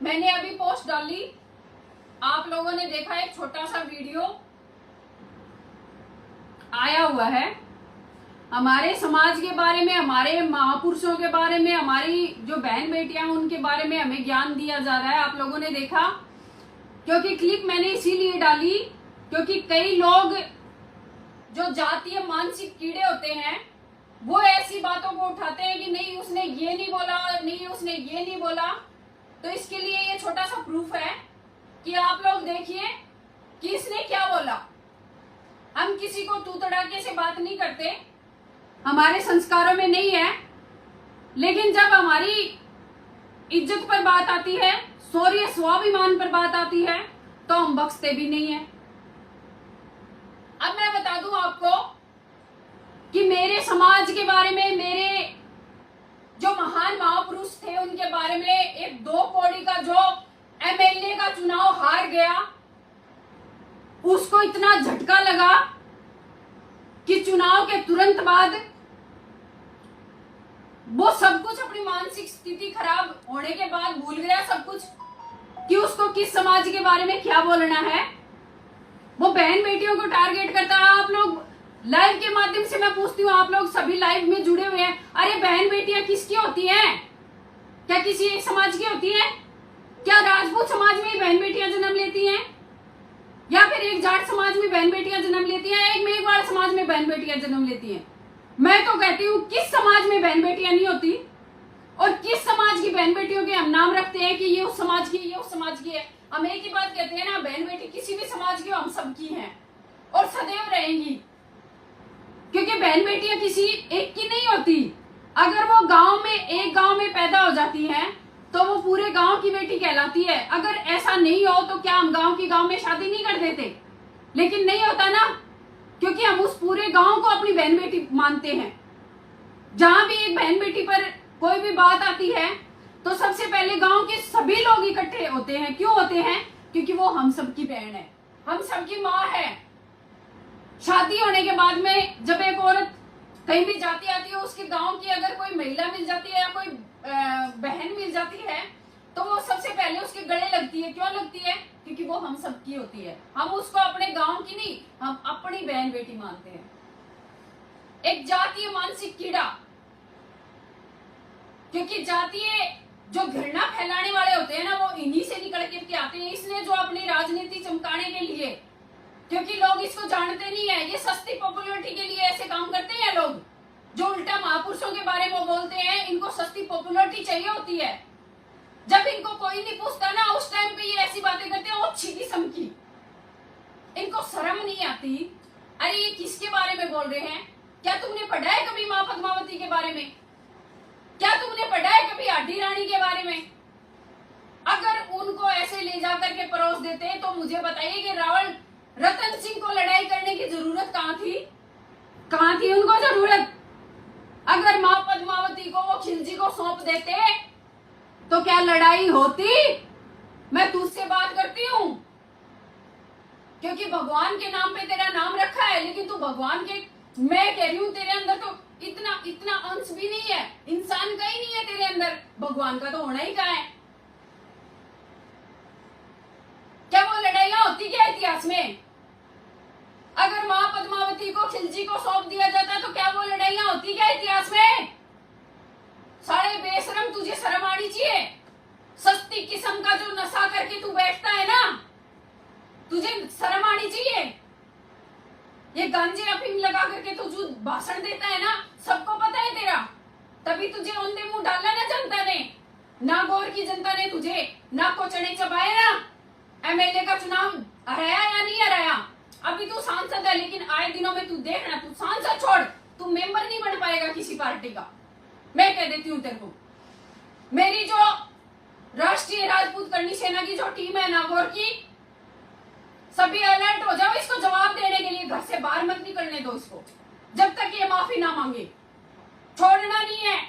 मैंने अभी पोस्ट डाली, आप लोगों ने देखा, एक छोटा सा वीडियो आया हुआ है हमारे समाज के बारे में, हमारे महापुरुषों के बारे में, हमारी जो बहन बेटियां उनके बारे में हमें ज्ञान दिया जा रहा है। आप लोगों ने देखा, क्योंकि क्लिप मैंने इसीलिए डाली क्योंकि कई लोग जो जातीय मानसिक कीड़े होते हैं वो ऐसी बातों को उठाते हैं कि नहीं उसने ये नहीं बोला, नहीं उसने ये नहीं बोला। तो इसके लिए ये छोटा सा प्रूफ है कि आप लोग देखिए कि इसने क्या बोला। हम किसी को तू तड़ाके से बात नहीं करते, हमारे संस्कारों में नहीं है, लेकिन जब हमारी इज्जत पर बात आती है, शौर्य स्वाभिमान पर बात आती है, तो हम बख्शते भी नहीं है। अब मैं बता दूं आपको कि मेरे समाज के बारे में, मेरे जो महान महापुरुष थे उनके बारे में, एक 2 कौड़ी का जो एमएलए का चुनाव हार गया, उसको इतना झटका लगा कि चुनाव के तुरंत बाद वो सब कुछ, अपनी मानसिक स्थिति खराब होने के बाद भूल गया सब कुछ कि उसको किस समाज के बारे में क्या बोलना है। वो बहन बेटियों को टारगेट करता है। आप लोग लाइव के माध्यम से मैं पूछती हूँ, आप लोग सभी लाइव में जुड़े हुए हैं, अरे बहन बेटियां किसकी होती हैं? क्या किसी एक समाज की होती हैं? क्या राजपूत समाज में बहन बेटियां जन्म लेती हैं, या फिर एक जाट समाज में बहन बेटियां जन्म लेती हैं, एक मेघवाड़ समाज में बहन बेटियां जन्म लेती हैं? मैं तो कहती हूँ किस समाज में बहन बेटियां नहीं होती, और किस समाज की बहन बेटियों के हम नाम रखते हैं कि ये उस समाज की, ये उस समाज की है। हम एक ही बात कहते हैं ना, बहन बेटी किसी भी समाज की हो, हम सबकी हैं और सदैव रहेंगी, क्योंकि बहन बेटियां किसी एक की नहीं होती। अगर वो गांव में, एक गांव में पैदा हो जाती हैं तो वो पूरे गांव की बेटी कहलाती है। अगर ऐसा नहीं हो तो क्या हम गांव में शादी नहीं कर देते? लेकिन नहीं होता ना, क्योंकि हम उस पूरे गांव को अपनी बहन बेटी मानते हैं। जहां भी एक बहन बेटी पर कोई भी बात आती है तो सबसे पहले गांव के सभी लोग इकट्ठे होते हैं। क्यों होते हैं? क्योंकि वो हम सबकी बहन है, हम सबकी माँ है। शादी होने के बाद में जब एक औरत कहीं भी जाती आती है, उसके गांव की अगर कोई महिला मिल जाती है या कोई बहन मिल जाती है तो वो सबसे पहले उसके गले लगती है। क्यों लगती है? क्योंकि वो हम सबकी होती है। हम उसको अपने गांव की नहीं, हम अपनी बहन बेटी मानते हैं। एक जातीय मानसिक कीड़ा, क्योंकि जातीय जो घृणा फैलाने वाले होते हैं ना, वो इन्हीं से निकल के आते हैं। इसने जो अपनी राजनीति चमकाने के लिए, क्योंकि लोग इसको जानते नहीं है, ये सस्ती पॉपुलैरिटी के लिए ऐसे काम करते हैं लोग, जो उल्टा महापुरुषों के बारे में बोलते हैं। इनको सस्ती पॉपुलैरिटी चाहिए होती है। जब इनको कोई नहीं पूछता ना, उस टाइम पे ये ऐसी बातें करते हैं, वो छिकी समकी। इनको शर्म नहीं आती। अरे ये किसके बारे में बोल रहे हैं? क्या तुमने पढ़ा है कभी माँ पद्मावती के बारे में? क्या तुमने पढ़ा है कभी आडी रानी के बारे में? अगर उनको ऐसे ले जाकर के परोस देते तो मुझे बताइए कि रावण रतन सिंह को लड़ाई करने की जरूरत कहाँ थी? कहाँ थी उनको जरूरत? अगर माँ पद्मावती को वो खिलजी को सौंप देते तो क्या लड़ाई होती? मैं तुझसे बात करती हूँ क्योंकि भगवान के नाम पे तेरा नाम रखा है, लेकिन तू भगवान के, मैं कह रही हूँ तेरे अंदर तो इतना अंश भी नहीं है, इंसान का ही नहीं है तेरे अंदर, भगवान का तो होना ही कहाँ है? क्या वो लड़ाइयां होती क्या इतिहास में? अगर माँ पद्मावती को खिलजी को सौंप दिया जाता तो क्या वो लड़ाइयां होती क्या इतिहास में? सारे बेशरम, तुझे शर्म आनी चाहिए। सस्ती किस्म का जो नशा करके तू बैठता है ना, तुझे शर्म आनी चाहिए। ये गांजे अफीम लगा करके तू जो भाषण देता है ना, सबको पता है तेरा, तभी तुझे औंधे मुंह डाला ना जनता ने, ना गौर की जनता ने तुझे, ना को चने चबाए ना। एमएलए का चुनाव हराया या नहीं हराया? अभी तू सांसद है, लेकिन आए दिनों में तू देखना, तू सांसद छोड़, तू मेंबर नहीं बन पाएगा किसी पार्टी का। मैं कह देती हूँ तेरे को। मेरी जो राष्ट्रीय राजपूत करनी सेना की जो टीम है नागौर की, सभी अलर्ट हो जाओ इसको जवाब देने के लिए। घर से बाहर मत निकलने दो इसको जब तक ये माफी ना मांगे। छोड़ना नहीं है।